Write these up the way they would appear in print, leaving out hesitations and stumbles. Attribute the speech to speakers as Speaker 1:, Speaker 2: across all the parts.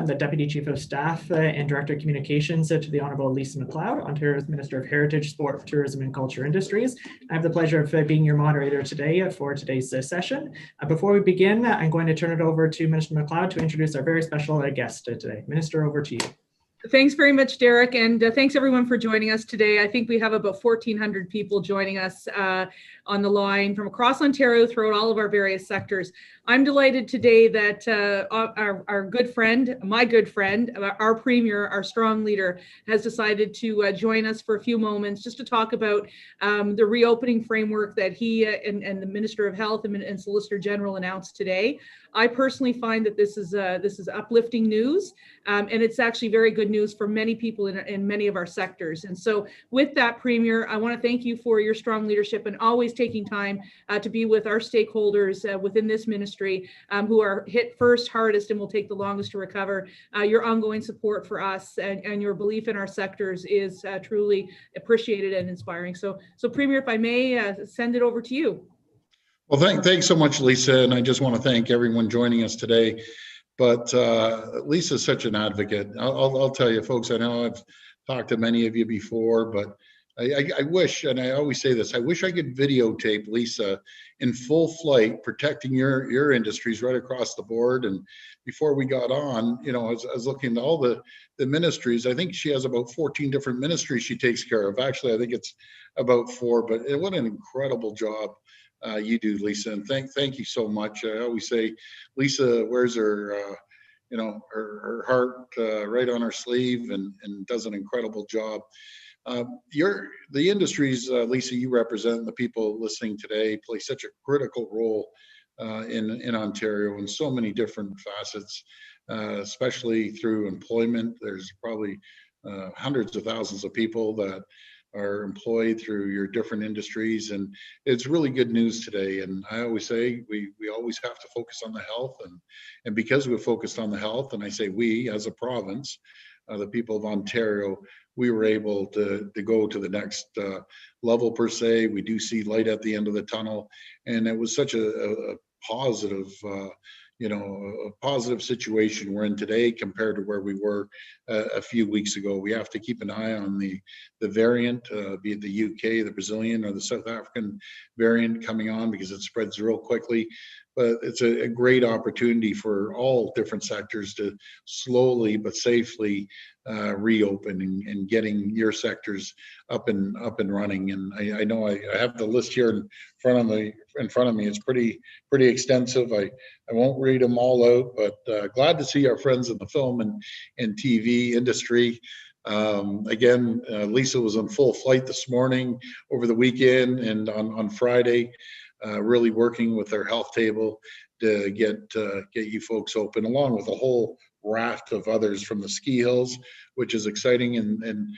Speaker 1: I'm the Deputy Chief of Staff and Director of Communications to the Honourable Lisa MacLeod, Ontario's Minister of Heritage, Sport, Tourism and Culture Industries. I have the pleasure of being your moderator today for today's session. Before we begin, I'm going to turn it over to Minister MacLeod to introduce our very special guest today. Minister, over to you.
Speaker 2: Thanks very much, Derek, and thanks everyone for joining us today. I think we have about 1,400 people joining us on the line from across Ontario throughout all of our various sectors. I'm delighted today that our good friend, my good friend, our Premier, our strong leader, has decided to join us for a few moments just to talk about the reopening framework that he and the Minister of Health and Solicitor General announced today. I personally find that this is uplifting news, and it's actually very good news for many people in many of our sectors. And so with that, Premier, I want to thank you for your strong leadership and always taking time to be with our stakeholders within this ministry who are hit first, hardest, and will take the longest to recover. Your ongoing support for us and your belief in our sectors is truly appreciated and inspiring. So Premier, if I may, send it over to you.
Speaker 3: Well, thanks so much, Lisa. And I just want to thank everyone joining us today. But Lisa's such an advocate. I'll tell you, folks, I know I've talked to many of you before, but I wish, and I always say this, I wish I could videotape Lisa in full flight, protecting your industries right across the board. And before we got on, you know, I was looking at all the ministries. I think she has about 14 different ministries she takes care of. Actually, I think it's about 4, but what an incredible job you do, Lisa, and thank you so much. I always say Lisa wears her her heart right on her sleeve and does an incredible job. The industries, Lisa, you represent, the people listening today, play such a critical role in Ontario in so many different facets, especially through employment. There's probably hundreds of thousands of people that are employed through your different industries, and it's really good news today. And I always say we always have to focus on the health, and because we're focused on the health, and I say we as a province, the people of Ontario, we were able to go to the next level per se. We do see light at the end of the tunnel, and it was such a positive a positive situation we're in today compared to where we were a few weeks ago. We have to keep an eye on the variant, be it the UK, the Brazilian, or the South African variant coming on, because it spreads real quickly. But it's a great opportunity for all different sectors to slowly but safely reopen and getting your sectors up and running. And I know I have the list here in front of me. It's pretty extensive. I won't read them all out, but glad to see our friends in the film and TV industry. Again, Lisa was on full flight this morning, over the weekend, and on Friday, really working with our health table to get you folks open, along with a whole raft of others from the ski hills, which is exciting. And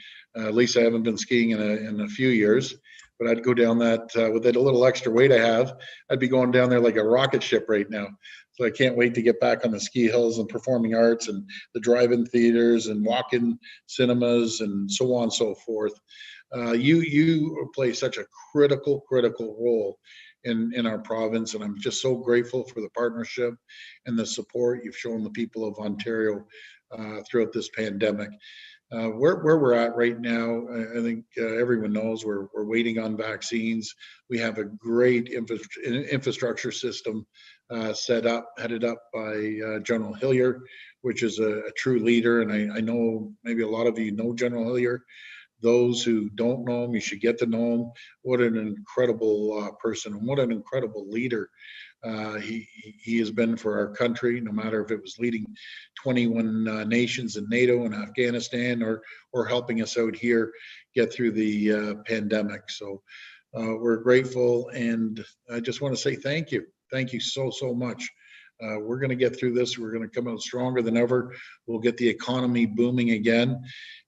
Speaker 3: Lisa, I haven't been skiing in a few years, but I'd go down that with that little extra weight I have, I'd be going down there like a rocket ship right now. So I can't wait to get back on the ski hills and performing arts and the drive-in theaters and walk-in cinemas and so on and so forth. You play such a critical role in our province, and I'm just so grateful for the partnership and the support you've shown the people of Ontario throughout this pandemic. Where we're at right now, I think everyone knows we're waiting on vaccines. We have a great infrastructure system set up, headed up by General Hillier, which is a true leader. And I know maybe a lot of you know General Hillier. Those who don't know him, you should get to know him. What an incredible person, and what an incredible leader he has been for our country, no matter if it was leading 21 nations in NATO and Afghanistan, or helping us out here get through the pandemic. So we're grateful, and I just want to say thank you. Thank you so much. We're going to get through this. We're going to come out stronger than ever. We'll get the economy booming again,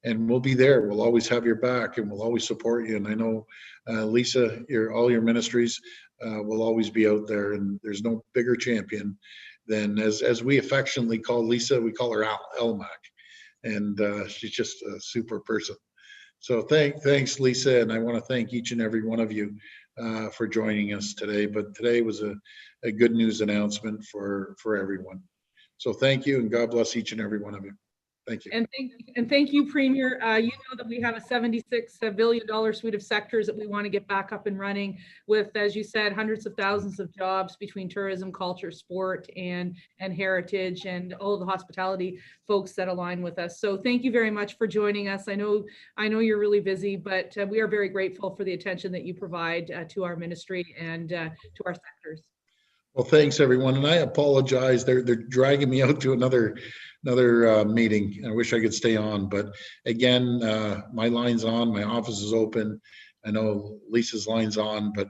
Speaker 3: and we'll be there. We'll always have your back, and we'll always support you. And I know, Lisa, all your ministries will always be out there, and there's no bigger champion than, as we affectionately call Lisa, we call her Elmac, and she's just a super person. So thanks, Lisa, and I want to thank each and every one of you for joining us today. But today was a good news announcement for everyone. So thank you, and God bless each and every one of you. Thank you.
Speaker 2: And thank you, Premier. You know that we have a $76 billion suite of sectors that we want to get back up and running with, as you said, hundreds of thousands of jobs between tourism, culture, sport, and heritage, and all of the hospitality folks that align with us. So thank you very much for joining us. I know you're really busy, but we are very grateful for the attention that you provide to our ministry and to our sectors.
Speaker 3: Well, thanks everyone, and I apologize. They're dragging me out to another meeting. I wish I could stay on, but again, my line's on. My office is open. I know Lisa's line's on, but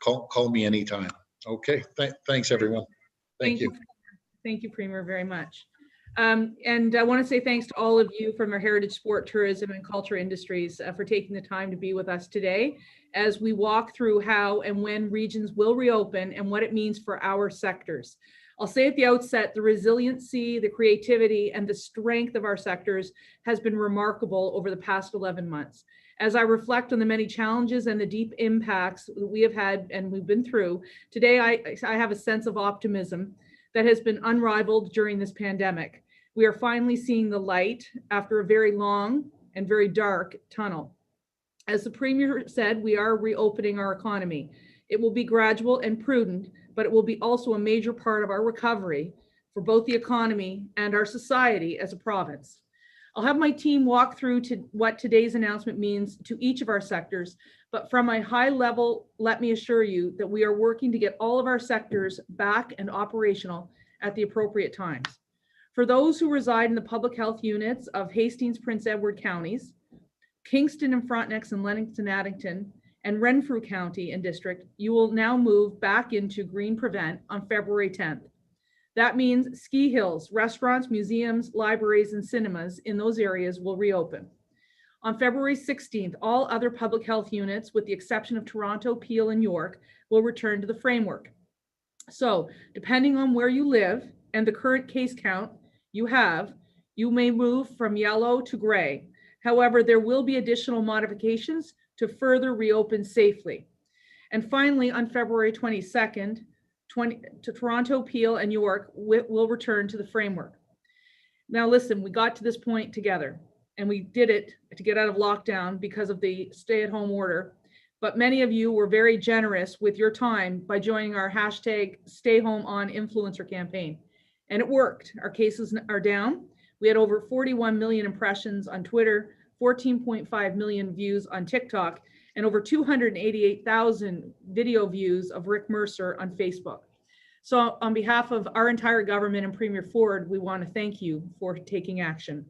Speaker 3: call me anytime. Okay. Thanks everyone. Thank you.
Speaker 2: Thank you, Premier, very much. And I want to say thanks to all of you from our heritage, sport, tourism, and culture industries for taking the time to be with us today as we walk through how and when regions will reopen and what it means for our sectors. I'll say at the outset, the resiliency, the creativity, and the strength of our sectors has been remarkable over the past 11 months. As I reflect on the many challenges and the deep impacts that we have had and we've been through, today I have a sense of optimism that has been unrivaled during this pandemic. We are finally seeing the light after a very long and very dark tunnel. As the Premier said, we are reopening our economy. It will be gradual and prudent, but it will be also a major part of our recovery for both the economy and our society as a province. I'll have my team walk through what today's announcement means to each of our sectors, but from a high level, let me assure you that we are working to get all of our sectors back and operational at the appropriate times. For those who reside in the public health units of Hastings, Prince Edward counties, Kingston and Frontenac and Lennox and Addington, and Renfrew County and District, you will now move back into Green Prevent on February 10th. That means ski hills, restaurants, museums, libraries, and cinemas in those areas will reopen. On February 16th, all other public health units, with the exception of Toronto, Peel, and York, will return to the framework. So, depending on where you live and the current case count you have, you may move from yellow to gray. However, there will be additional modifications to further reopen safely. And finally, on February 22nd, to Toronto, Peel, and York will return to the framework. Now listen, we got to this point together, and we did it to get out of lockdown because of the stay-at-home order. But many of you were very generous with your time by joining our hashtag #StayHomeOnInfluencer campaign. And it worked. Our cases are down. We had over 41 million impressions on Twitter, 14.5 million views on TikTok, and over 288,000 video views of Rick Mercer on Facebook. So on behalf of our entire government and Premier Ford, we want to thank you for taking action.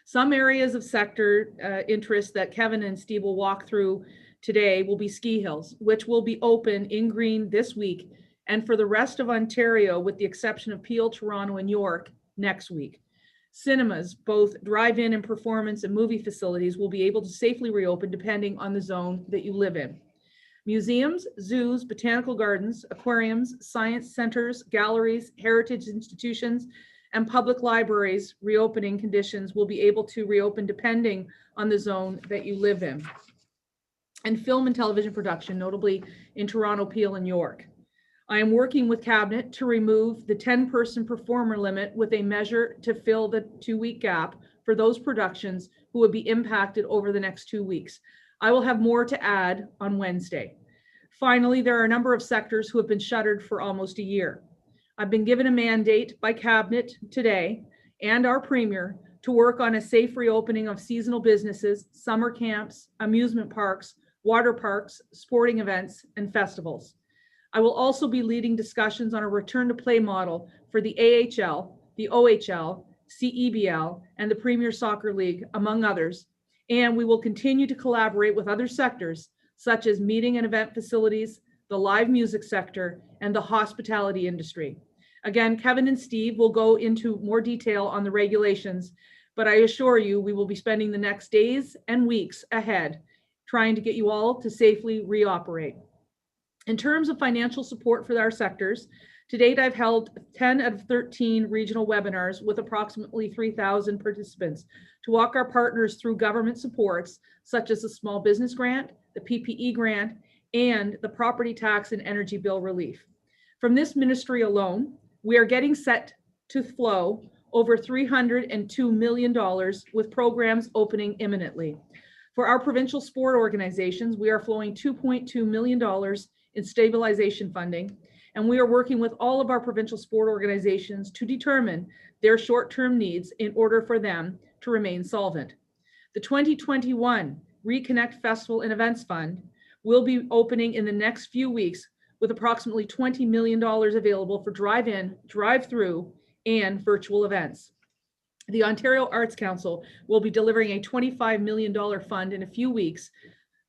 Speaker 2: Some areas of sector interest that Kevin and Steve will walk through today will be ski hills, which will be open in green this week, and for the rest of Ontario, with the exception of Peel, Toronto, and York, next week. Cinemas, both drive-in and performance and movie facilities, will be able to safely reopen depending on the zone that you live in. Museums, zoos, botanical gardens, aquariums, science centers, galleries, heritage institutions, and public libraries reopening conditions will be able to reopen depending on the zone that you live in. And film and television production, notably in Toronto, Peel, and York. I am working with Cabinet to remove the 10-person performer limit with a measure to fill the 2-week gap for those productions who would be impacted over the next 2 weeks. I will have more to add on Wednesday. Finally, there are a number of sectors who have been shuttered for almost a year. I've been given a mandate by Cabinet today and our Premier to work on a safe reopening of seasonal businesses, summer camps, amusement parks, water parks, sporting events, and festivals. I will also be leading discussions on a return to play model for the AHL, the OHL, CEBL, and the Premier Soccer League, among others. And we will continue to collaborate with other sectors, such as meeting and event facilities, the live music sector, and the hospitality industry. Again, Kevin and Steve will go into more detail on the regulations, but I assure you we will be spending the next days and weeks ahead trying to get you all to safely reoperate. In terms of financial support for our sectors, to date I've held 10 out of 13 regional webinars with approximately 3,000 participants to walk our partners through government supports such as the small business grant, the PPE grant, and the property tax and energy bill relief. From this ministry alone, we are getting set to flow over $302 million with programs opening imminently. For our provincial sport organizations, we are flowing $2.2 million in stabilization funding, and we are working with all of our provincial sport organizations to determine their short-term needs in order for them to remain solvent. The 2021 Reconnect Festival and Events Fund will be opening in the next few weeks with approximately $20 million available for drive-in, drive-through, and virtual events. The Ontario Arts Council will be delivering a $25 million fund in a few weeks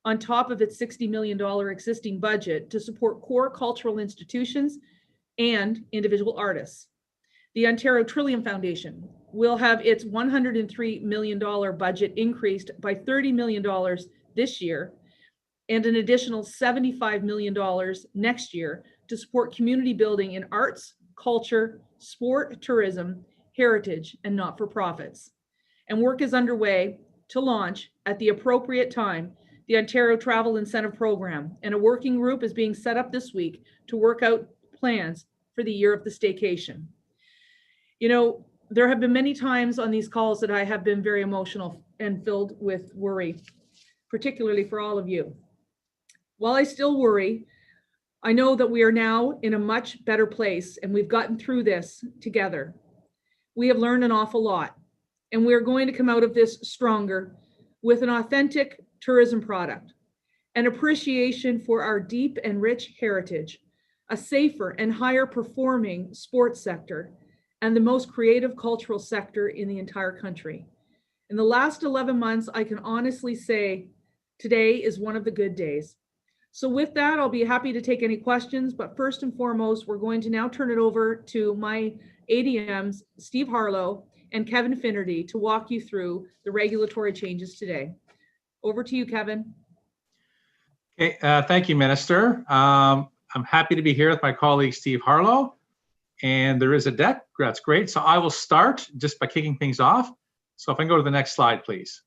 Speaker 2: on top of its $60 million existing budget to support core cultural institutions and individual artists. The Ontario Trillium Foundation will have its $103 million budget increased by $30 million this year and an additional $75 million next year to support community building in arts, culture, sport, tourism, heritage, and not-for-profits. And work is underway to launch at the appropriate time the Ontario Travel Incentive Program, and a working group is being set up this week to work out plans for the year of the staycation. You know, there have been many times on these calls that I have been very emotional and filled with worry, particularly for all of you. While I still worry, I know that we are now in a much better place and we've gotten through this together. We have learned an awful lot, and we're going to come out of this stronger with an authentic tourism product, an appreciation for our deep and rich heritage, a safer and higher performing sports sector, and the most creative cultural sector in the entire country. In the last 11 months, I can honestly say today is one of the good days. So with that, I'll be happy to take any questions, but first and foremost, we're going to now turn it over to my ADMs, Steve Harlow and Kevin Finnerty, to walk you through the regulatory changes today. Over to you, Kevin.
Speaker 4: Okay, thank you, Minister. I'm happy to be here with my colleague, Steve Harlow, and there is a deck. That's great. So I will start just by kicking things off. So if I can go to the next slide, please.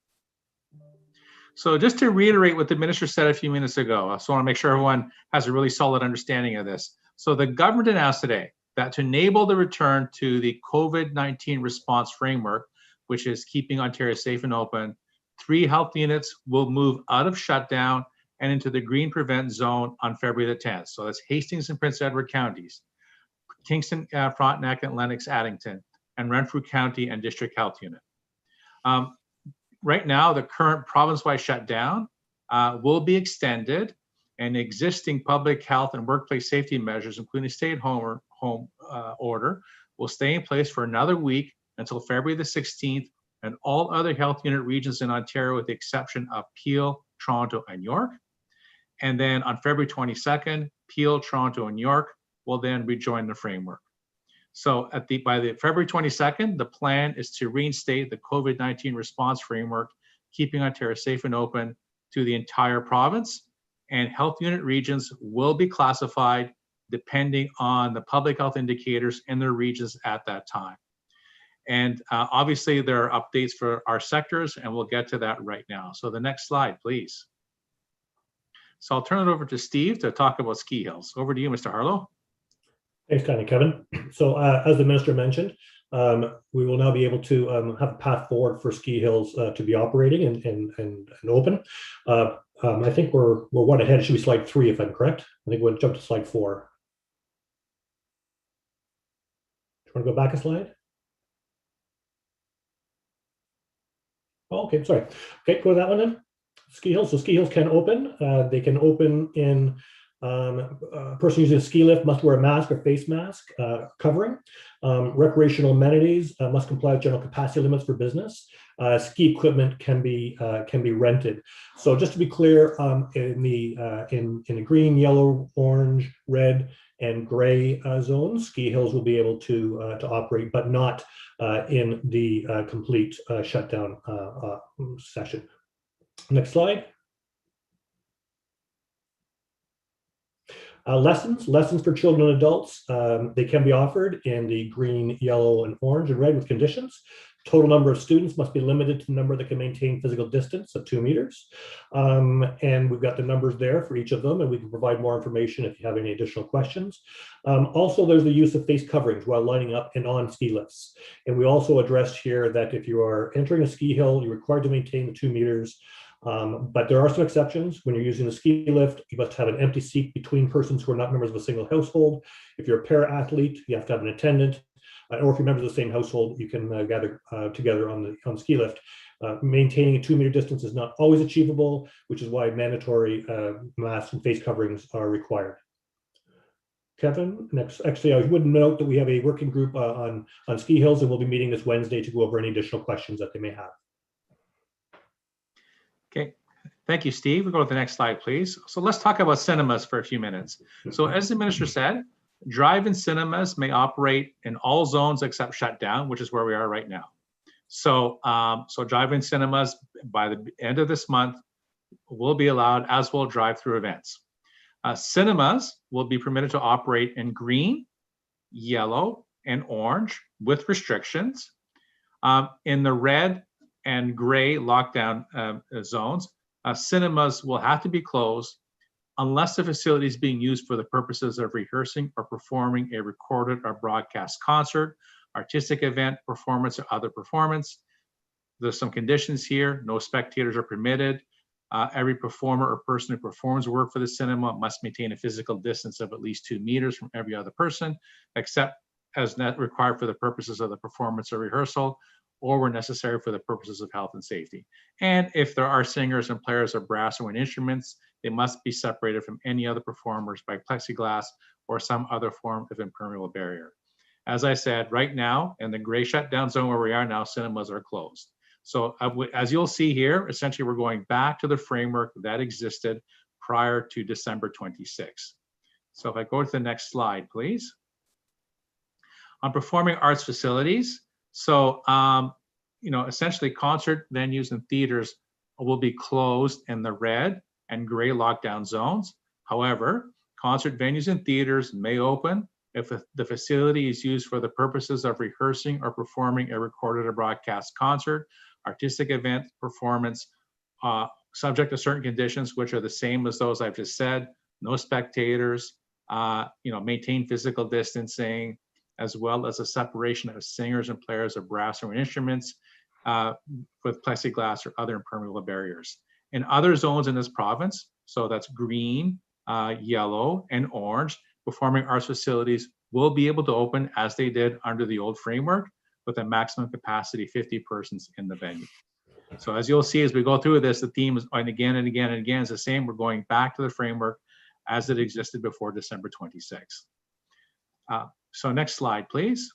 Speaker 4: So just to reiterate what the Minister said a few minutes ago, so I want to make sure everyone has a really solid understanding of this. So the government announced today that to enable the return to the COVID-19 response framework, which is keeping Ontario safe and open, 3 health units will move out of shutdown and into the green prevent zone on February the 10th. So that's Hastings and Prince Edward counties, Kingston, Frontenac, and Lennox, Addington, and Renfrew County and District Health Unit. Right now, the current province-wide shutdown will be extended, and existing public health and workplace safety measures, including stay-at-home order, will stay in place for another week until February the 16th, and all other health unit regions in Ontario, with the exception of Peel, Toronto, and York. And then on February 22nd, Peel, Toronto, and York will then rejoin the framework. So by the February 22nd, the plan is to reinstate the COVID-19 response framework, keeping Ontario safe and open to the entire province. And health unit regions will be classified depending on the public health indicators in their regions at that time. And obviously there are updates for our sectors, and we'll get to that right now. So the next slide, please. So I'll turn it over to Steve to talk about ski hills. Over to you, Mr. Harlow.
Speaker 5: Thanks, kindly, Kevin. So as the Minister mentioned, we will now be able to have a path forward for ski hills to be operating and open. I think we're one ahead. It should be slide 3, if I'm correct. I think we'll jump to slide 4. Do you want to go back a slide? Oh, okay, sorry. Okay, go to that one then. Ski hills. So ski hills can open. They can open in a person using a ski lift must wear a mask or face mask covering. Recreational amenities must comply with general capacity limits for business. Ski equipment can be rented. So just to be clear, in the green, yellow, orange, red, and gray zones, ski hills will be able to operate, but not in the complete shutdown session. Next slide. Lessons for children and adults, they can be offered in the green, yellow, and orange and red with conditions. Total number of students must be limited to the number that can maintain physical distance of 2 meters. And we've got the numbers there for each of them, and we can provide more information if you have any additional questions. Also, there's the use of face coverings while lining up and on ski lifts. And we also addressed here that if you are entering a ski hill, you're required to maintain the 2 meters. But there are some exceptions. When you're using the ski lift, you must have an empty seat between persons who are not members of a single household. If you're a para-athlete, you have to have an attendant. Or if you're members of the same household, you can gather together on the ski lift. Maintaining a 2 meter distance is not always achievable, which is why mandatory masks and face coverings are required. Kevin, next. Actually, I would note that we have a working group on ski hills, and we'll be meeting this Wednesday to go over any additional questions that they may have.
Speaker 4: Okay, thank you, Steve. We'll go to the next slide, please. So let's talk about cinemas for a few minutes. So as the minister said, drive-in cinemas may operate in all zones except shutdown, which is where we are right now. So, drive-in cinemas by the end of this month will be allowed, as will drive-through events. Cinemas will be permitted to operate in green, yellow, and orange with restrictions. In the red and gray lockdown zones, cinemas will have to be closed unless the facility is being used for the purposes of rehearsing or performing a recorded or broadcast concert, artistic event, performance, or other performance. There's some conditions here. No spectators are permitted. Every performer or person who performs work for the cinema must maintain a physical distance of at least 2 meters from every other person, except as required for the purposes of the performance or rehearsal, or were necessary for the purposes of health and safety. And if there are singers and players of brass or wind instruments, they must be separated from any other performers by plexiglass or some other form of impermeable barrier. As I said, right now, in the gray shutdown zone where we are now, cinemas are closed. So as you'll see here, essentially we're going back to the framework that existed prior to December 26. So if I go to the next slide, please. On performing arts facilities, so essentially concert venues and theaters will be closed in the red and gray lockdown zones. However, concert venues and theaters may open if the facility is used for the purposes of rehearsing or performing a recorded or broadcast concert, artistic event, performance, subject to certain conditions, which are the same as those I've just said. No spectators, maintain physical distancing, as well as a separation of singers and players of brass or instruments with plexiglass or other impermeable barriers. In other zones in this province, so that's green, yellow, and orange, performing arts facilities will be able to open as they did under the old framework with a maximum capacity 50 persons in the venue. So as you'll see, as we go through this, the theme is, and again and again and again, is the same. We're going back to the framework as it existed before December 26. So next slide, please.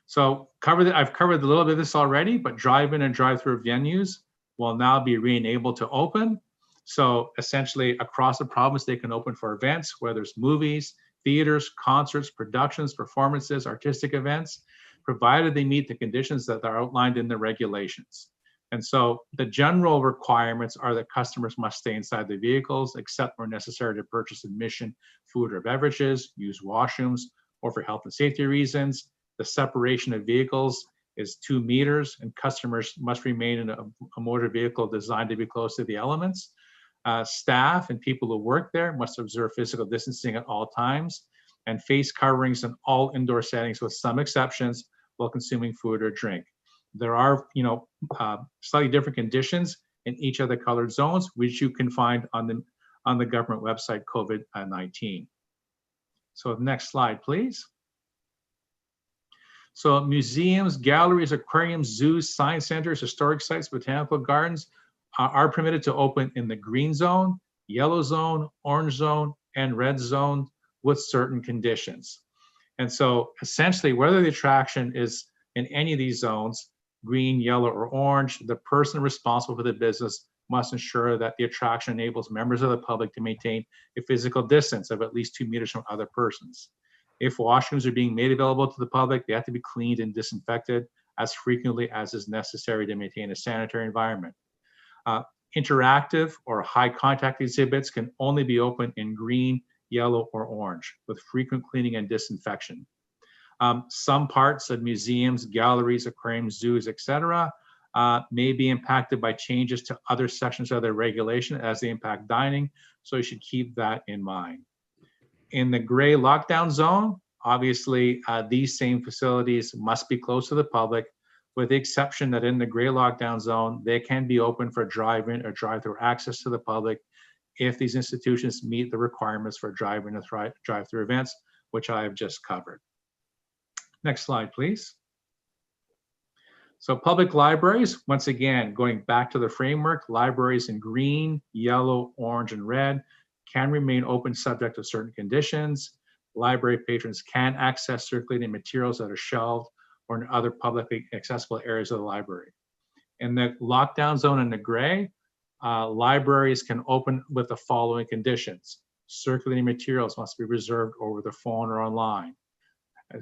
Speaker 4: So I've covered a little bit of this already, but drive-in and drive-through venues will now be re-enabled to open. So essentially across the province, they can open for events, whether it's movies, theaters, concerts, productions, performances, artistic events, provided they meet the conditions that are outlined in the regulations. And so the general requirements are that customers must stay inside the vehicles, except where necessary to purchase admission, food or beverages, use washrooms, or for health and safety reasons. The separation of vehicles is 2 meters, and customers must remain in a motor vehicle designed to be close to the elements. Staff and people who work there must observe physical distancing at all times, and face coverings in all indoor settings with some exceptions while consuming food or drink. There are, slightly different conditions in each of the colored zones, which you can find on the government website, COVID-19. So next slide, please. So museums, galleries, aquariums, zoos, science centers, historic sites, botanical gardens are permitted to open in the green zone, yellow zone, orange zone, and red zone with certain conditions. And so essentially, whether the attraction is in any of these zones, green, yellow, or orange, the person responsible for the business must ensure that the attraction enables members of the public to maintain a physical distance of at least 2 meters from other persons. If washrooms are being made available to the public, they have to be cleaned and disinfected as frequently as is necessary to maintain a sanitary environment. Interactive or high contact exhibits can only be open in green, yellow, or orange with frequent cleaning and disinfection. Some parts of museums, galleries, aquariums, zoos, etc., may be impacted by changes to other sections of their regulation as they impact dining. So you should keep that in mind. In the gray lockdown zone, obviously, these same facilities must be closed to the public, with the exception that in the gray lockdown zone, they can be open for drive-in or drive-through access to the public if these institutions meet the requirements for drive-in or drive-through events, which I have just covered. Next slide, please. So public libraries, once again, going back to the framework, libraries in green, yellow, orange, and red can remain open subject to certain conditions. Library patrons can access circulating materials that are shelved or in other publicly accessible areas of the library. In the lockdown zone in the gray, libraries can open with the following conditions. Circulating materials must be reserved over the phone or online.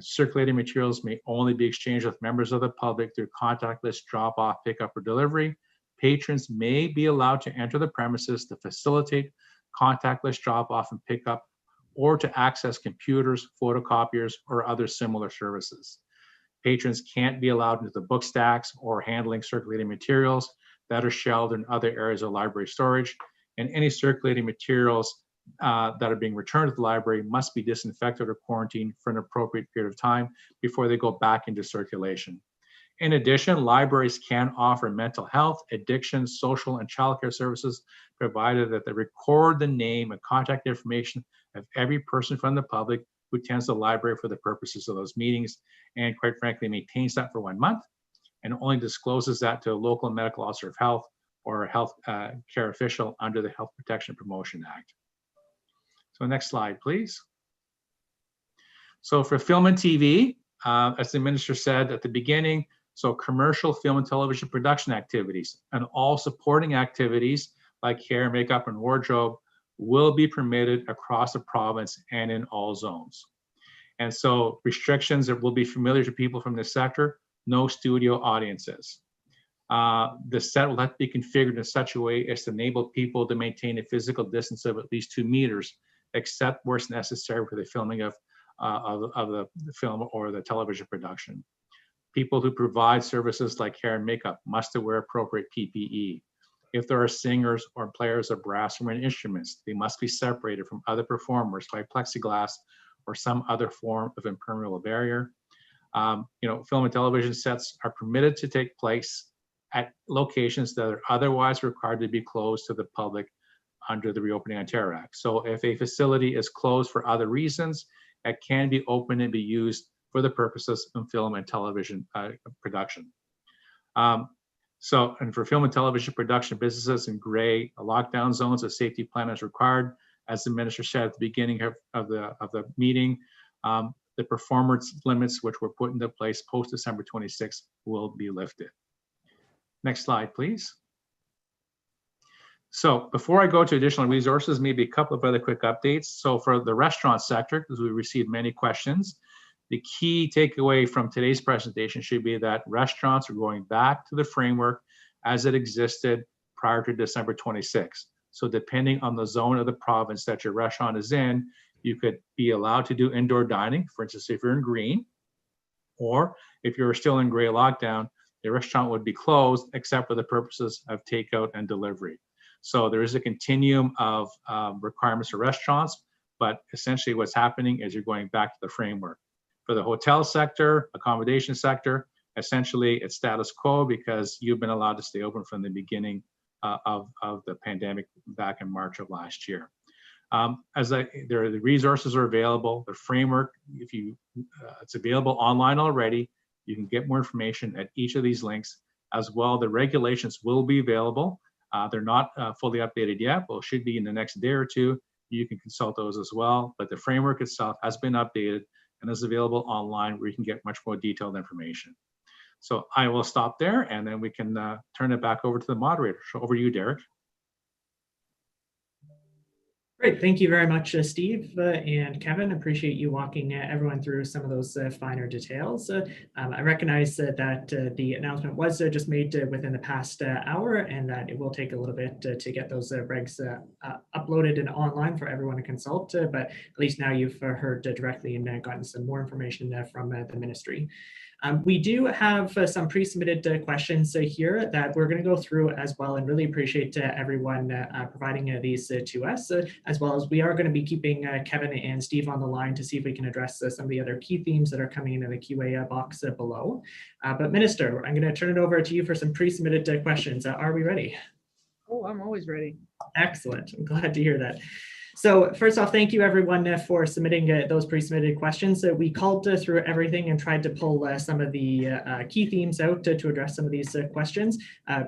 Speaker 4: Circulating materials may only be exchanged with members of the public through contactless drop-off, pickup, or delivery. Patrons may be allowed to enter the premises to facilitate contactless drop-off and pickup, or to access computers, photocopiers, or other similar services. Patrons can't be allowed into the book stacks or handling circulating materials that are shelved in other areas of library storage, and any circulating materials that are being returned to the library must be disinfected or quarantined for an appropriate period of time before they go back into circulation. In addition, libraries can offer mental health, addiction, social, and childcare services, provided that they record the name and contact information of every person from the public who attends the library for the purposes of those meetings, and quite frankly, maintains that for 1 month, and only discloses that to a local medical officer of health or a health care official under the Health Protection and Promotion Act. So next slide, please. So for film and TV, as the minister said at the beginning, so commercial film and television production activities and all supporting activities like hair, makeup, and wardrobe will be permitted across the province and in all zones. And so restrictions that will be familiar to people from this sector: no studio audiences. The set will have to be configured in such a way as to enable people to maintain a physical distance of at least 2 meters, except where it's necessary for the filming of the film or the television production. People who provide services like hair and makeup must wear appropriate PPE. If there are singers or players of brass or wind instruments, they must be separated from other performers by plexiglass or some other form of impermeable barrier. Film and television sets are permitted to take place at locations that are otherwise required to be closed to the public under the Reopening Ontario Act. So if a facility is closed for other reasons, it can be open and be used for the purposes of film and television production. And for film and television production businesses in gray lockdown zones, a safety plan is required. As the minister said at the beginning of the meeting, the performance limits which were put into place post December 26 will be lifted. Next slide, please. So before I go to additional resources, maybe a couple of other quick updates. So for the restaurant sector, because we received many questions, the key takeaway from today's presentation should be that restaurants are going back to the framework as it existed prior to December 26. So depending on the zone of the province that your restaurant is in, you could be allowed to do indoor dining, for instance, if you're in green, or if you're still in gray lockdown, the restaurant would be closed except for the purposes of takeout and delivery. So there is a continuum of requirements for restaurants, but essentially what's happening is you're going back to the framework. For the hotel sector, accommodation sector, essentially it's status quo because you've been allowed to stay open from the beginning of the pandemic back in March of last year. The resources are available. The framework, it's available online already. You can get more information at each of these links. As well, the regulations will be available. They're not fully updated yet, but should be in the next day or two. You can consult those as well. But the framework itself has been updated and is available online where you can get much more detailed information. So I will stop there and then we can turn it back over to the moderator. So over to you, Derek.
Speaker 1: Great. Thank you very much, Steve and Kevin. Appreciate you walking everyone through some of those finer details. I recognize that the announcement was just made within the past hour, and that it will take a little bit to get those regs uploaded and online for everyone to consult. But at least now you've heard directly and gotten some more information from the ministry. We do have some pre-submitted questions here that we're going to go through as well, and really appreciate everyone providing these to us, as well as we are going to be keeping Kevin and Steve on the line to see if we can address some of the other key themes that are coming into the QA box below. But Minister, I'm going to turn it over to you for some pre-submitted questions. Are we ready?
Speaker 2: Oh, I'm always ready.
Speaker 1: Excellent. I'm glad to hear that. So first off, thank you everyone for submitting those pre-submitted questions. We called through everything and tried to pull some of the key themes out to address some of these questions.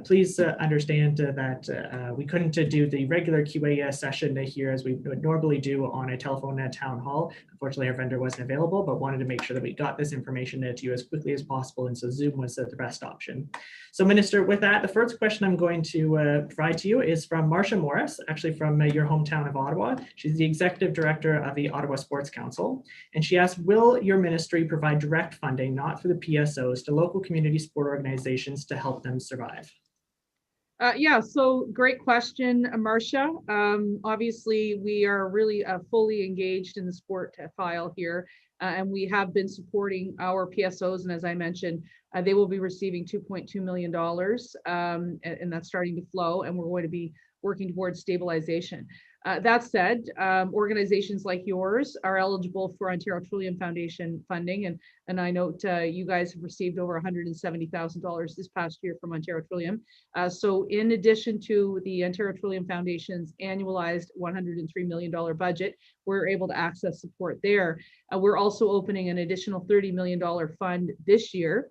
Speaker 1: Please understand that we couldn't do the regular QA session here as we would normally do on a telephone town hall. Unfortunately, our vendor wasn't available, but wanted to make sure that we got this information to you as quickly as possible. And so Zoom was the best option. So Minister, with that, the first question I'm going to provide to you is from Marcia Morris, actually from your hometown of Ottawa. She's the Executive Director of the Ottawa Sports Council. And she asked, will your ministry provide direct funding, not through the PSOs, to local community sport organizations to help them survive?
Speaker 2: Yeah, so great question, Marcia. Obviously, we are really fully engaged in the sport file here, and we have been supporting our PSOs. And as I mentioned, they will be receiving $2.2 million, and that's starting to flow, and we're going to be working towards stabilization. That said, organizations like yours are eligible for Ontario Trillium Foundation funding, and I note you guys have received over $170,000 this past year from Ontario Trillium. So in addition to the Ontario Trillium Foundation's annualized $103 million budget, we're able to access support there. We're also opening an additional $30 million fund this year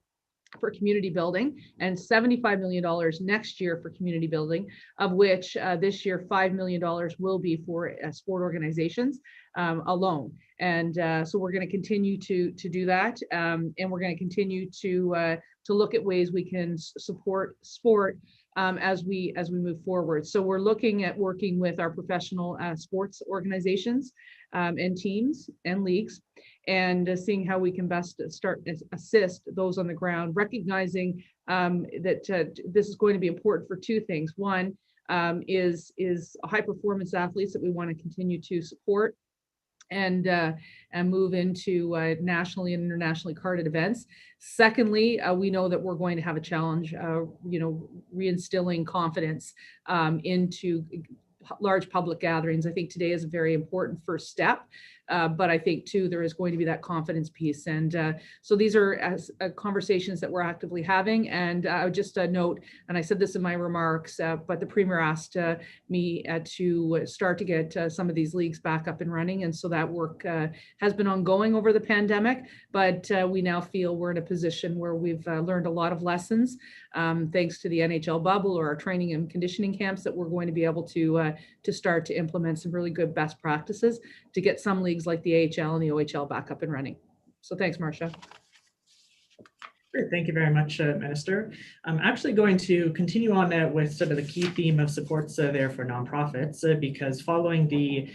Speaker 2: for community building, and $75 million next year for community building, of which this year $5 million will be for sport organizations alone. And so we're going to continue to do that, and we're going to continue to look at ways we can support sport as we move forward. So we're looking at working with our professional sports organizations and teams and leagues, and seeing how we can best start to assist those on the ground, recognizing that this is going to be important for two things. One is high performance athletes that we want to continue to support and move into nationally and internationally carded events. Secondly, we know that we're going to have a challenge, reinstilling confidence into large public gatherings. I think today is a very important first step, but I think too there is going to be that confidence piece, and so these are conversations that we're actively having. And I would just note, and I said this in my remarks, but the Premier asked me to start to get some of these leagues back up and running, and so that work has been ongoing over the pandemic, but we now feel we're in a position where we've learned a lot of lessons thanks to the NHL bubble or our training and conditioning camps, that we're going to be able to start to implement some really good best practices to get some leagues like the AHL and the OHL back up and running. So thanks, Marcia.
Speaker 1: Great, thank you very much, Minister. I'm actually going to continue on with sort of the key theme of supports there for nonprofits, because following the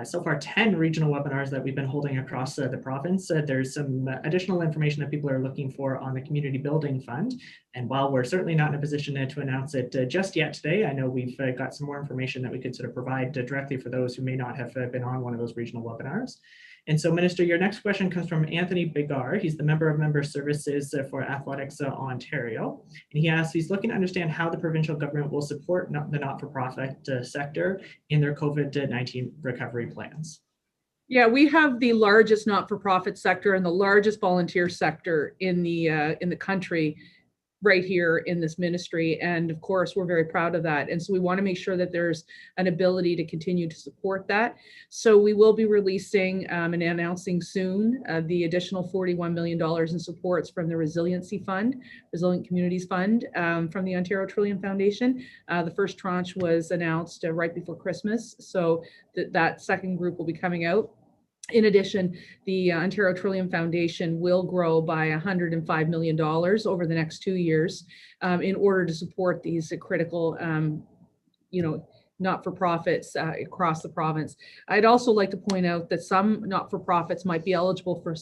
Speaker 1: so far 10 regional webinars that we've been holding across the province, there's some additional information that people are looking for on the Community Building Fund. And while we're certainly not in a position to announce it just yet today, I know we've got some more information that we could sort of provide directly for those who may not have been on one of those regional webinars. And so, Minister, your next question comes from Anthony Bigar. He's the member of Member Services for Athletics Ontario. And he asks, he's looking to understand how the provincial government will support the not-for-profit sector in their COVID-19 recovery plans.
Speaker 2: Yeah, we have the largest not-for-profit sector and the largest volunteer sector in the country right here in this ministry. And of course, we're very proud of that. And so we want to make sure that there's an ability to continue to support that. So we will be releasing and announcing soon the additional $41 million in supports from the Resiliency Fund, Resilient Communities Fund, from the Ontario Trillium Foundation. The first tranche was announced right before Christmas. So that second group will be coming out. In addition, the Ontario Trillium Foundation will grow by $105 million over the next 2 years in order to support these critical, not-for-profits across the province. I'd also like to point out that some not-for-profits might be eligible for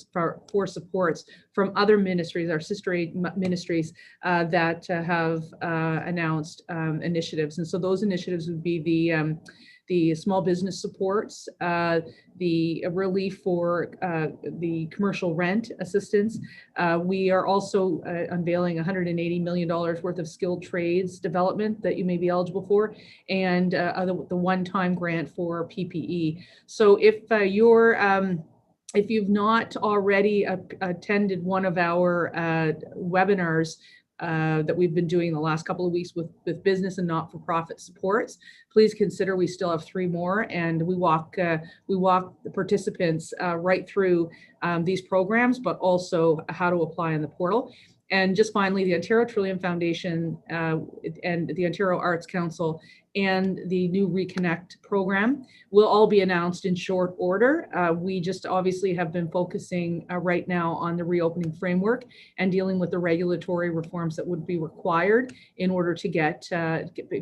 Speaker 2: supports from other ministries, our sister ministries that have announced initiatives. And so those initiatives would be the small business supports, the relief for the commercial rent assistance. We are also unveiling $180 million worth of skilled trades development that you may be eligible for, and the one-time grant for PPE. So if you've not already attended one of our webinars that we've been doing the last couple of weeks with business and not-for-profit supports, please consider we still have 3 more, and we walk the participants right through these programs, but also how to apply in the portal. And just finally, the Ontario Trillium Foundation and the Ontario Arts Council and the new Reconnect program will all be announced in short order. We just obviously have been focusing right now on the reopening framework and dealing with the regulatory reforms that would be required in order to get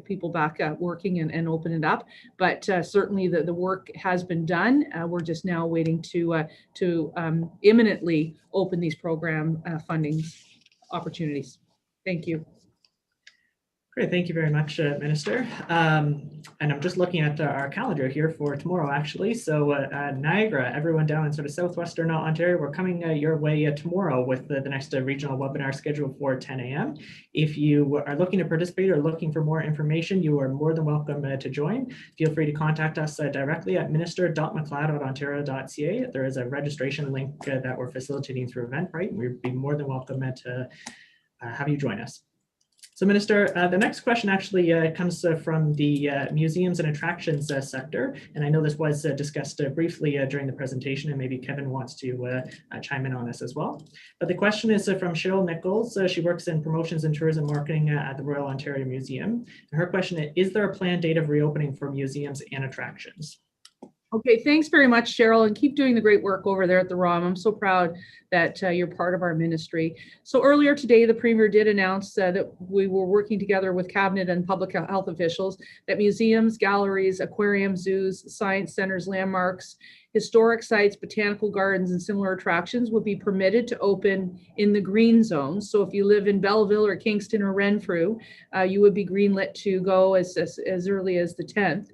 Speaker 2: people back working and open it up. But certainly the work has been done. We're just now waiting to imminently open these program funding opportunities. Thank you.
Speaker 1: Great, thank you very much, Minister. And I'm just looking at our calendar here for tomorrow, actually. So Niagara, everyone down in sort of southwestern Ontario, we're coming your way tomorrow with the next regional webinar scheduled for 10 a.m. If you are looking to participate or looking for more information, you are more than welcome to join. Feel free to contact us directly at minister.mcleod@ontario.ca. There is a registration link that we're facilitating through Eventbrite. We'd be more than welcome to have you join us. So Minister, the next question actually comes from the museums and attractions sector. And I know this was discussed briefly during the presentation, and maybe Kevin wants to chime in on this as well. But the question is from Cheryl Nichols. She works in promotions and tourism marketing at the Royal Ontario Museum. And her question is there a planned date of reopening for museums and attractions?
Speaker 2: Okay, thanks very much, Cheryl, and keep doing the great work over there at the ROM. I'm so proud that you're part of our ministry. So earlier today, the Premier did announce that we were working together with Cabinet and public health officials that museums, galleries, aquariums, zoos, science centers, landmarks, historic sites, botanical gardens, and similar attractions would be permitted to open in the green zone. So if you live in Belleville or Kingston or Renfrew, you would be greenlit to go as early as the 10th.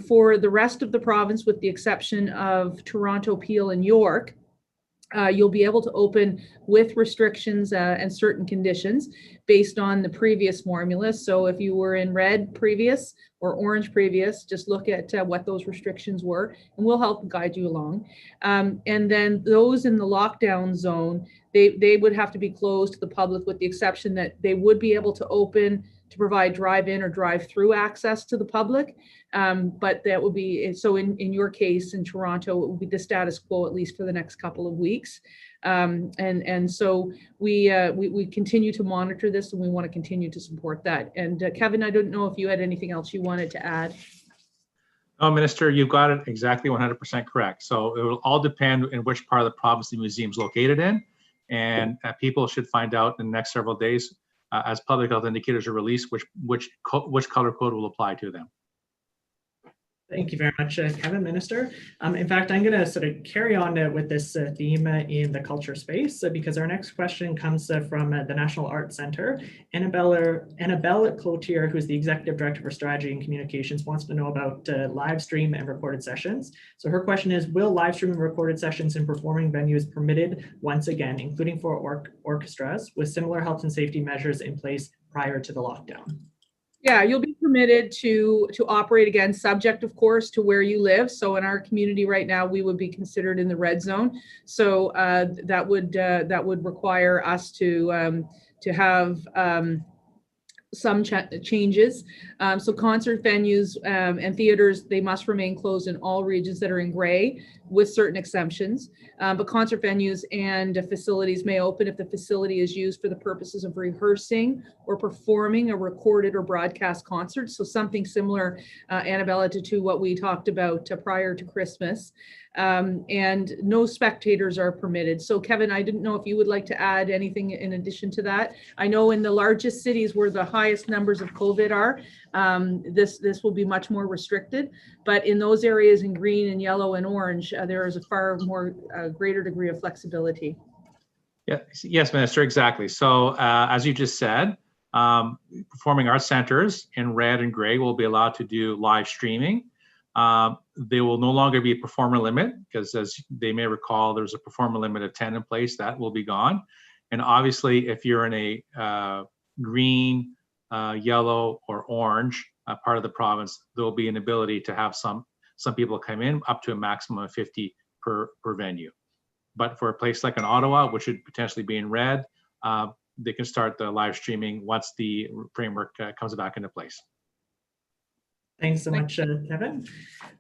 Speaker 2: For the rest of the province, with the exception of Toronto, Peel, and York, you'll be able to open with restrictions and certain conditions based on the previous formula. So if you were in red previous or orange previous, just look at what those restrictions were, and we'll help guide you along. And then those in the lockdown zone, they would have to be closed to the public, with the exception that they would be able to open to provide drive-in or drive-through access to the public. But that would be, so in your case in Toronto, it would be the status quo, at least for the next couple of weeks. And so we continue to monitor this, and we want to continue to support that. And Kevin, I don't know if you had anything else you wanted to add.
Speaker 4: No, Minister, you've got it exactly 100% correct. So it will all depend in which part of the province the museum is located in. And people should find out in the next several days as public health indicators are released, which color code will apply to them.
Speaker 1: Thank you very much, Kevin, Minister. In fact, I'm going to sort of carry on with this theme in the culture space because our next question comes from the National Arts Centre. Annabelle Cloutier, who's the Executive Director for Strategy and Communications, wants to know about live stream and recorded sessions. So her question is, will live stream and recorded sessions in performing venues permitted once again, including for orchestras, with similar health and safety measures in place prior to the lockdown?
Speaker 2: Yeah, you'll be permitted to operate again, subject, of course, to where you live. So in our community right now, we would be considered in the red zone. So that would require us to have some changes. So concert venues and theaters, they must remain closed in all regions that are in gray, with certain exemptions. But concert venues and facilities may open if the facility is used for the purposes of rehearsing or performing a recorded or broadcast concert. So something similar, Annabella, to what we talked about prior to Christmas. and no spectators are permitted. So Kevin, I didn't know if you would like to add anything in addition to that. I know in the largest cities where the highest numbers of COVID are, this will be much more restricted, but in those areas in green and yellow and orange, there is a far more greater degree of flexibility.
Speaker 4: Yeah, yes, Minister, exactly. So as you just said, performing arts centers in red and gray will be allowed to do live streaming. There will no longer be a performer limit because, as they may recall, there's a performer limit of 10 in place. That will be gone. And obviously, if you're in a green, yellow, or orange part of the province, there will be an ability to have some people come in up to a maximum of 50 per venue. But for a place like in Ottawa, which should potentially be in red, they can start the live streaming once the framework comes back into place.
Speaker 1: Thanks so much, Kevin.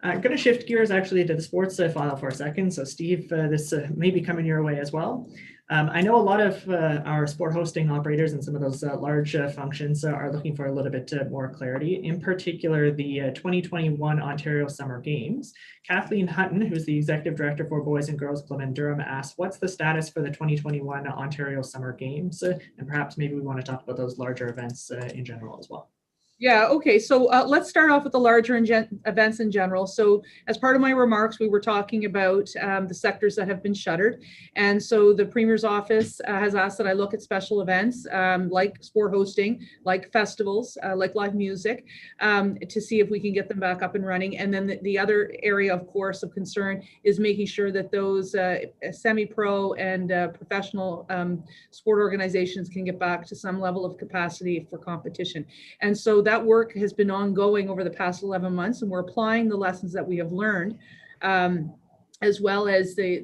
Speaker 1: I'm going to shift gears actually to the sports file for a second. So Steve, this may be coming your way as well. I know a lot of our sport hosting operators and some of those large functions are looking for a little bit more clarity, in particular the 2021 Ontario Summer Games. Kathleen Hutton, who's the Executive Director for Boys and Girls Club in Durham, asked, what's the status for the 2021 Ontario Summer Games? And perhaps maybe we want to talk about those larger events in general as well.
Speaker 2: Yeah, okay, so let's start off with the larger events in general. So as part of my remarks, we were talking about the sectors that have been shuttered. And so the Premier's office has asked that I look at special events like sport hosting, like festivals, like live music, to see if we can get them back up and running. And then the other area, of course, of concern is making sure that those semi-pro and professional sport organizations can get back to some level of capacity for competition. And so that work has been ongoing over the past 11 months, and we're applying the lessons that we have learned, as well as the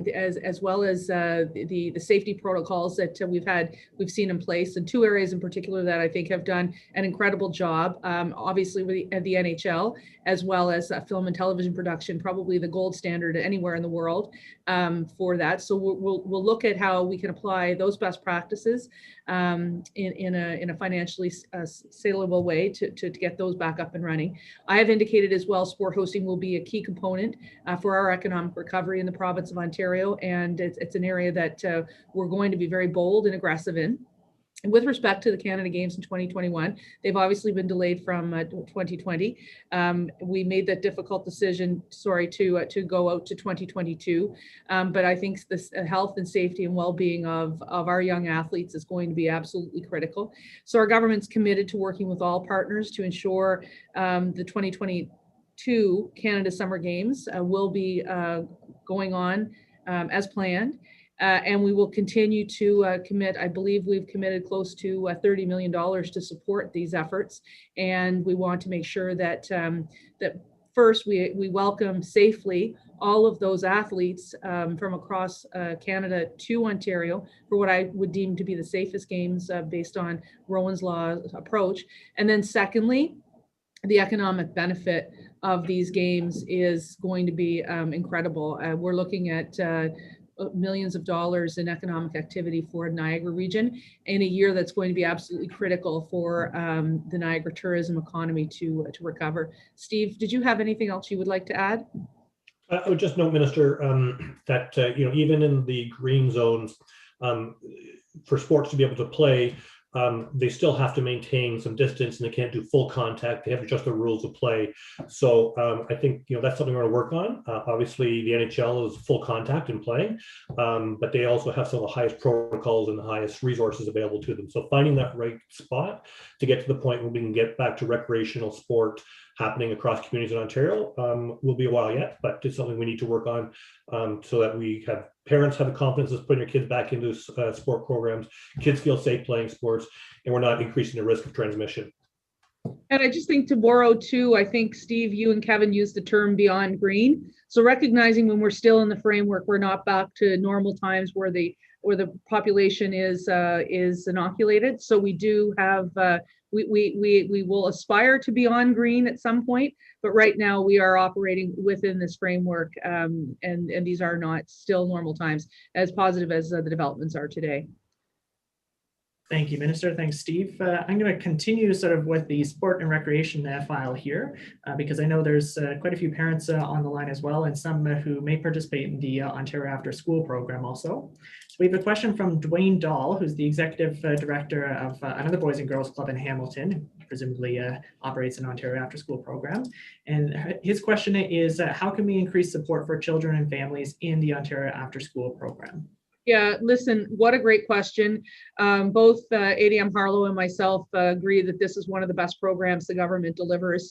Speaker 2: safety protocols that we've seen in place. And two areas in particular that I think have done an incredible job, obviously with the NHL, as well as film and television production, probably the gold standard anywhere in the world for that. So we'll look at how we can apply those best practices in a financially saleable way to get those back up and running. I have indicated as well, sport hosting will be a key component for our economic recovery in the province of Ontario, and it's an area that we're going to be very bold and aggressive in. And with respect to the Canada Games in 2021, they've obviously been delayed from 2020. We made that difficult decision, to go out to 2022. But I think this health and safety and well-being of our young athletes is going to be absolutely critical. So our government's committed to working with all partners to ensure the 2022 Canada Summer Games will be going on as planned. And we will continue to commit. I believe we've committed close to $30 million to support these efforts. And we want to make sure that first we welcome safely all of those athletes from across Canada to Ontario for what I would deem to be the safest games based on Rowan's Law approach. And then secondly, the economic benefit of these games is going to be incredible. We're looking at millions of dollars in economic activity for the Niagara region in a year that's going to be absolutely critical for the Niagara tourism economy to recover. Steve, did you have anything else you would like to add?
Speaker 5: I would just note, Minister, that even in the green zones, for sports to be able to play, they still have to maintain some distance, and they can't do full contact. They have to adjust the rules of play. So I think that's something we're going to work on. Obviously, the NHL is full contact and playing, but they also have some of the highest protocols and the highest resources available to them. So finding that right spot to get to the point where we can get back to recreational sport happening across communities in Ontario will be a while yet, but it's something we need to work on so that we have parents have the confidence of putting their kids back into sport programs, kids feel safe playing sports, and we're not increasing the risk of transmission.
Speaker 2: And I just think to borrow too, I think Steve, you and Kevin used the term beyond green. So recognizing when we're still in the framework, we're not back to normal times where the population is inoculated. So we do have we will aspire to be on green at some point, but right now we are operating within this framework, and these are not still normal times, as positive as the developments are today.
Speaker 1: Thank you, Minister. Thanks, Steve. I'm going to continue sort of with the sport and recreation file here, because I know there's quite a few parents on the line as well, and some who may participate in the Ontario After School program also. So we have a question from Dwayne Dahl, who's the executive director of another Boys and Girls Club in Hamilton, presumably operates an Ontario After School program. And his question is, how can we increase support for children and families in the Ontario After School program?
Speaker 2: Yeah, listen, what a great question. Both ADM Harlow and myself agree that this is one of the best programs the government delivers.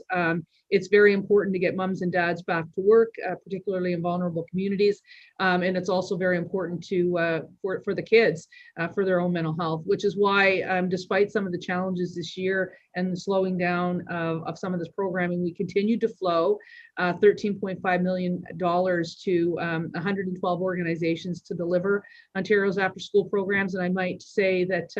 Speaker 2: It's very important to get moms and dads back to work, particularly in vulnerable communities. And it's also very important for the kids, for their own mental health, which is why, despite some of the challenges this year and the slowing down of some of this programming, we continue to flow $13.5 million to 112 organizations to deliver Ontario's after school programs. And I might say that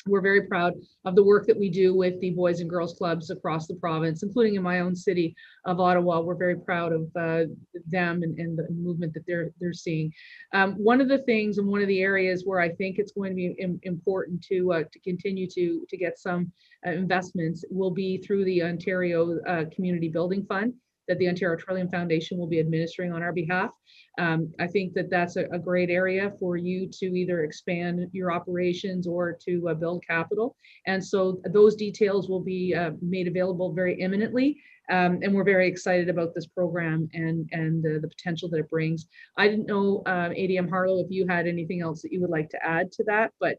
Speaker 2: we're very proud of the work that we do with the Boys and Girls Clubs across the province, including in my own city of Ottawa. We're very proud of them and the movement that they're seeing. One of the things and one of the areas where I think it's going to be important to continue to get some investments will be through the Ontario Community Building Fund that the Ontario Trillium Foundation will be administering on our behalf. I think that that's a great area for you to either expand your operations or to build capital. And so those details will be made available very imminently. And we're very excited about this program and the potential that it brings. I didn't know, ADM Harlow, if you had anything else that you would like to add to that, but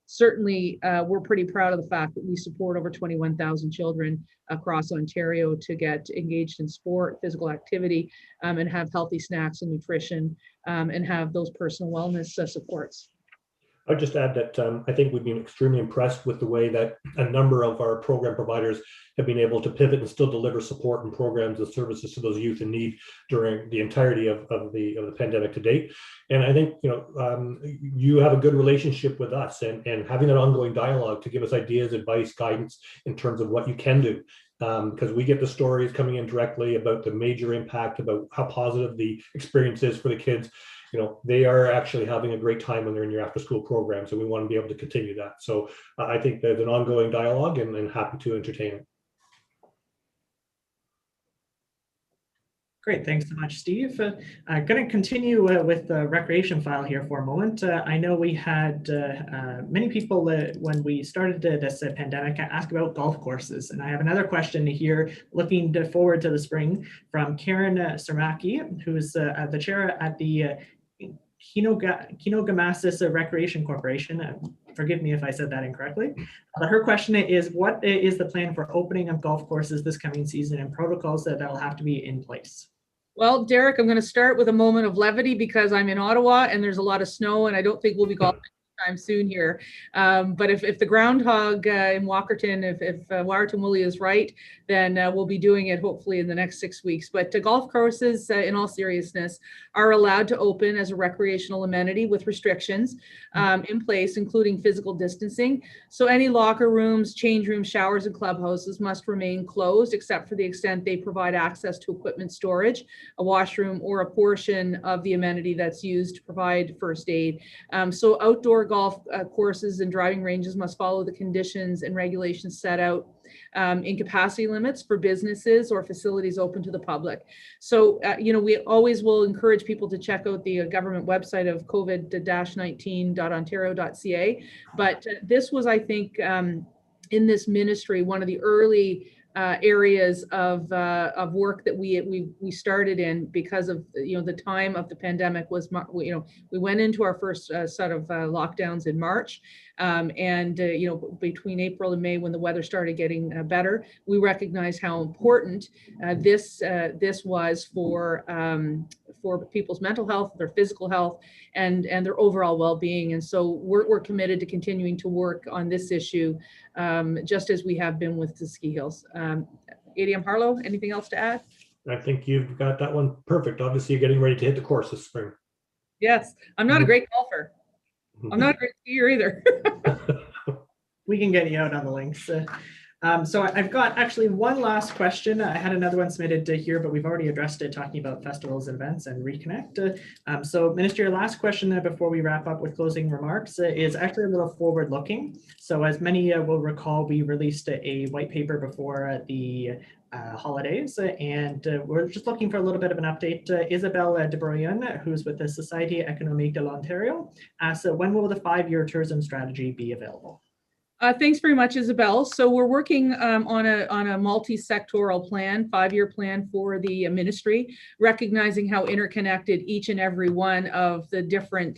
Speaker 2: certainly, we're pretty proud of the fact that we support over 21,000 children across Ontario to get engaged in sport, physical activity, and have healthy snacks and nutrition, and have those personal wellness supports.
Speaker 5: I'd just add that I think we've been extremely impressed with the way that a number of our program providers have been able to pivot and still deliver support and programs and services to those youth in need during the entirety of the pandemic to date. And I think you have a good relationship with us, and having that ongoing dialogue to give us ideas, advice, guidance in terms of what you can do. Because we get the stories coming in directly about the major impact, about how positive the experience is for the kids. They are actually having a great time when they're in your after school programs, and we want to be able to continue that. So I think there's an ongoing dialogue, and happy to entertain it.
Speaker 1: Great, thanks so much, Steve. I'm going to continue with the recreation file here for a moment. I know we had many people when we started this pandemic ask about golf courses, and I have another question here looking forward to the spring from Karen Sarmaki, who's the chair at the Kinogamassis Recreation Corporation. Forgive me if I said that incorrectly. But her question is, what is the plan for opening of golf courses this coming season and protocols that will have to be in place?
Speaker 2: Well, Derek, I'm going to start with a moment of levity because I'm in Ottawa and there's a lot of snow and I don't think we'll be golfing time soon here. But if the groundhog in Walkerton, if Waterton Woolley is right, then we'll be doing it hopefully in the next 6 weeks. But golf courses, in all seriousness, are allowed to open as a recreational amenity with restrictions in place, including physical distancing. So any locker rooms, change rooms, showers, and clubhouses must remain closed, except for the extent they provide access to equipment storage, a washroom, or a portion of the amenity that's used to provide first aid. So outdoor golf courses and driving ranges must follow the conditions and regulations set out in capacity limits for businesses or facilities open to the public. So, we always will encourage people to check out the government website of covid-19.ontario.ca. But this was, I think, in this ministry, one of the early areas of work that we started in because of the time of the pandemic was we went into our first set of lockdowns in March, and between April and May when the weather started getting better, we recognized how important this was for people's mental health, their physical health, and their overall well-being. And so we're committed to continuing to work on this issue, just as we have been with the ski hills. ADM Harlow, anything else to add?
Speaker 5: I think you've got that one perfect. Obviously, you're getting ready to hit the course this spring.
Speaker 2: Yes, I'm not a great golfer. I'm not a great skier either.
Speaker 1: We can get you out on the links. So I've got actually one last question. I had another one submitted here, but we've already addressed it, talking about festivals and events and reconnect. So Minister, your last question before we wrap up with closing remarks is actually a little forward looking. So as many will recall, we released a white paper before the holidays, and we're just looking for a little bit of an update. Isabelle de Bruyne, who's with the Société Économique de l'Ontario, asks, when will the 5-year tourism strategy be available?
Speaker 2: Thanks very much, Isabel. So we're working on a multi-sectoral plan, 5-year plan for the ministry, recognizing how interconnected each and every one of the different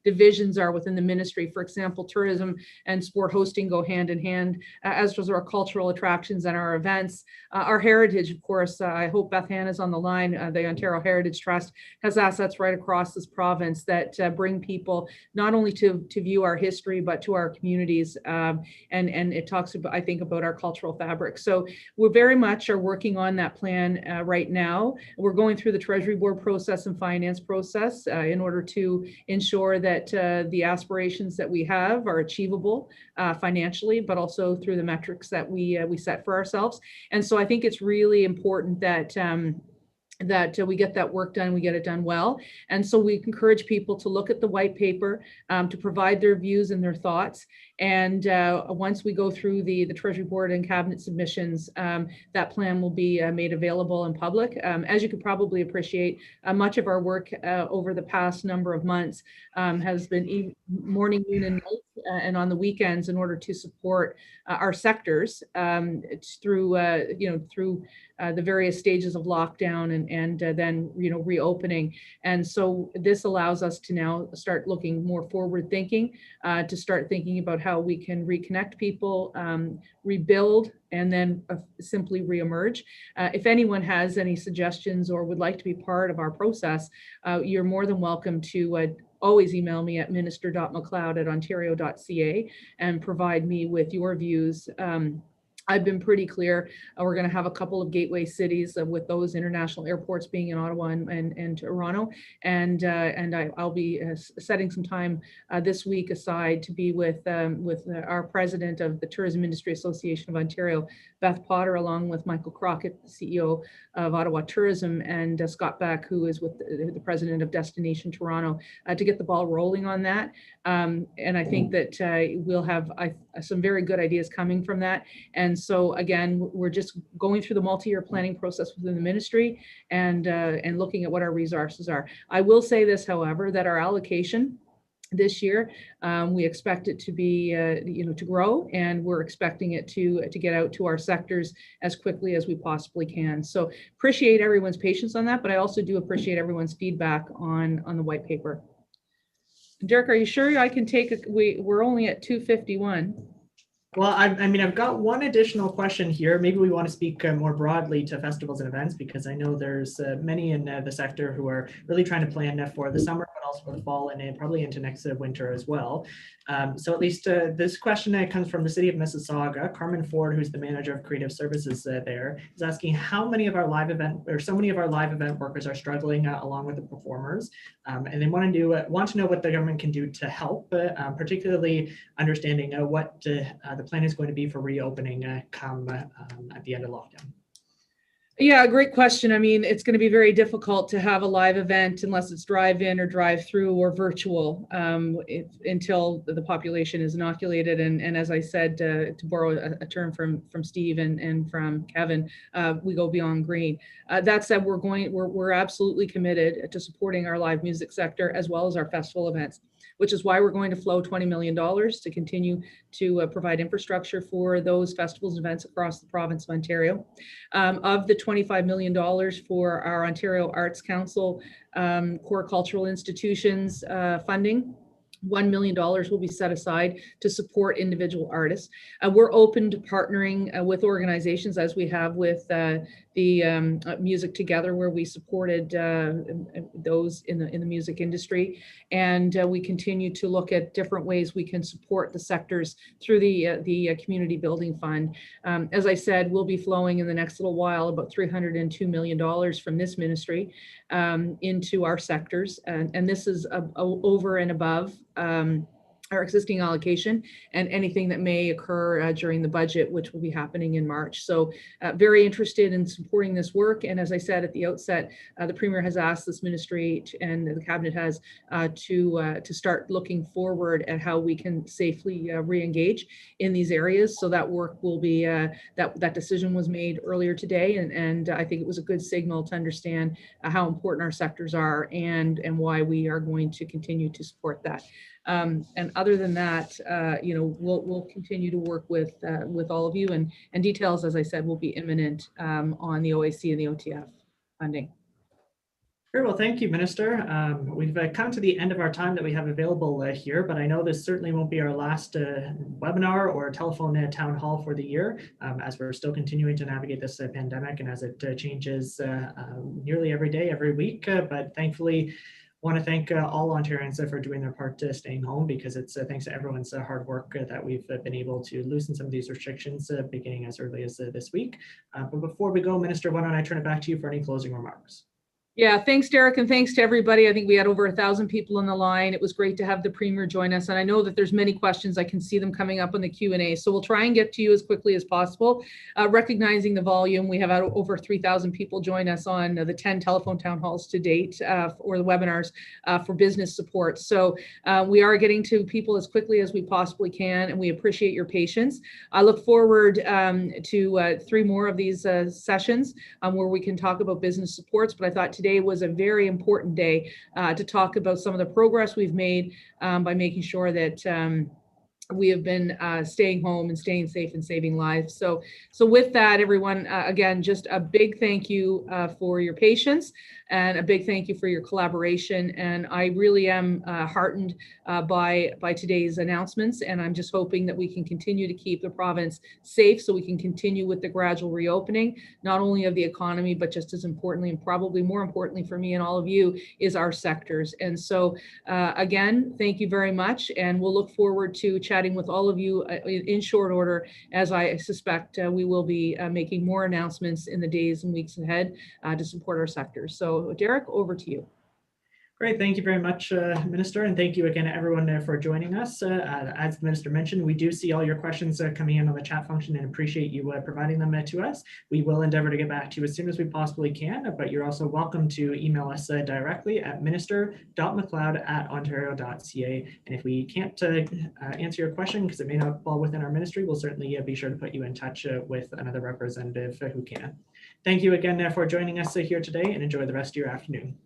Speaker 2: divisions are within the ministry. For example, tourism and sport hosting go hand in hand, as does our cultural attractions and our events. Our heritage, of course, I hope Beth Hannah is on the line. The Ontario Heritage Trust has assets right across this province that bring people not only to view our history, but to our communities. And it talks about, I think, about our cultural fabric. So we very much are working on that plan right now. We're going through the Treasury Board process and finance process in order to ensure that the aspirations that we have are achievable financially, but also through the metrics that we set for ourselves. And so I think it's really important that we get that work done, we get it done well. And so we encourage people to look at the white paper, to provide their views and their thoughts. And once we go through the Treasury Board and Cabinet submissions, that plan will be made available in public. As you could probably appreciate, much of our work over the past number of months has been morning, noon, and night, and on the weekends in order to support our sectors through the various stages of lockdown and then reopening. And so this allows us to now start looking more forward thinking, to start thinking about how we can reconnect people, rebuild, and then simply reemerge. If anyone has any suggestions or would like to be part of our process, you're more than welcome to always email me at minister.mcleod@ontario.ca and provide me with your views. I've been pretty clear. We're going to have a couple of gateway cities with those international airports being in Ottawa and Toronto, and I'll be setting some time this week aside to be with our president of the Tourism Industry Association of Ontario, Beth Potter, along with Michael Crockett, the CEO of Ottawa Tourism, and Scott Beck, who is with the president of Destination Toronto, to get the ball rolling on that. And I think that we'll have some very good ideas coming from that. And so again, we're just going through the multi-year planning process within the ministry and looking at what our resources are. I will say this, however, that our allocation this year, we expect it to be, to grow, and we're expecting it to get out to our sectors as quickly as we possibly can. So appreciate everyone's patience on that, but I also do appreciate everyone's feedback on the white paper. Derek, are you sure I can take we're only at 2:51.
Speaker 1: Well, I've got one additional question here. Maybe we want to speak more broadly to festivals and events, because I know there's many in the sector who are really trying to plan for the summer, but also for the fall and probably into next winter as well. So at least this question comes from the city of Mississauga. Carmen Ford, who's the manager of creative services there, is asking how many of our live event workers are struggling along with the performers, and they want to know what the government can do to help, particularly understanding what the plan is going to be for reopening come at the end of lockdown.
Speaker 2: Yeah, great question. I mean, it's going to be very difficult to have a live event unless it's drive-in or drive-through or virtual until the population is inoculated. And as I said, to borrow a term from Steve and from Kevin, we go beyond green. That said, we're absolutely committed to supporting our live music sector as well as our festival events, which is why we're going to flow $20 million to continue to provide infrastructure for those festivals and events across the province of Ontario. Of the $25 million for our Ontario Arts Council core cultural institutions funding, $1 million will be set aside to support individual artists. We're open to partnering with organizations, as we have with the Music Together, where we supported those in the music industry. And we continue to look at different ways we can support the sectors through the Community Building Fund. As I said, we'll be flowing in the next little while about $302 million from this ministry into our sectors. And this is over and above our existing allocation and anything that may occur during the budget, which will be happening in March. So very interested in supporting this work. And as I said at the outset, the Premier has asked this ministry and the Cabinet has to start looking forward at how we can safely re-engage in these areas. So that work will be, that decision was made earlier today. And I think it was a good signal to understand how important our sectors are and why we are going to continue to support that. And other than that, we'll continue to work with all of you, and details, as I said, will be imminent on the OAC and the OTF funding.
Speaker 1: Very well, thank you, Minister. We've come to the end of our time that we have available here, but I know this certainly won't be our last webinar or telephone town hall for the year, as we're still continuing to navigate this pandemic and as it changes nearly every day, every week. But thankfully, want to thank all Ontarians for doing their part to staying home, because it's thanks to everyone's hard work that we've been able to loosen some of these restrictions beginning as early as this week. But before we go, Minister, why don't I turn it back to you for any closing remarks?
Speaker 2: Yeah, thanks, Derek, and thanks to everybody. I think we had over 1,000 people on the line. It was great to have the Premier join us, and I know that there's many questions. I can see them coming up on the Q&A, so we'll try and get to you as quickly as possible. Recognizing the volume, we have over 3,000 people join us on the 10 telephone town halls to date, or the webinars for business support. So we are getting to people as quickly as we possibly can, and we appreciate your patience. I look forward to 3 more of these sessions where we can talk about business supports, but I thought today was a very important day to talk about some of the progress we've made by making sure that we have been staying home and staying safe and saving lives. So with that, everyone, again, just a big thank you for your patience and a big thank you for your collaboration. And I really am heartened by today's announcements. And I'm just hoping that we can continue to keep the province safe so we can continue with the gradual reopening, not only of the economy, but just as importantly, and probably more importantly for me and all of you, is our sectors. And so again, thank you very much. And we'll look forward to chatting with all of you in short order, as I suspect we will be making more announcements in the days and weeks ahead to support our sectors. So Derek, over to you.
Speaker 1: Great, thank you very much, Minister, and thank you again everyone for joining us. As the Minister mentioned, we do see all your questions coming in on the chat function and appreciate you providing them to us. We will endeavor to get back to you as soon as we possibly can, but you're also welcome to email us directly at minister.mcleod@ontario.ca. And if we can't answer your question because it may not fall within our ministry, we'll certainly be sure to put you in touch with another representative who can. Thank you again for joining us here today, and enjoy the rest of your afternoon.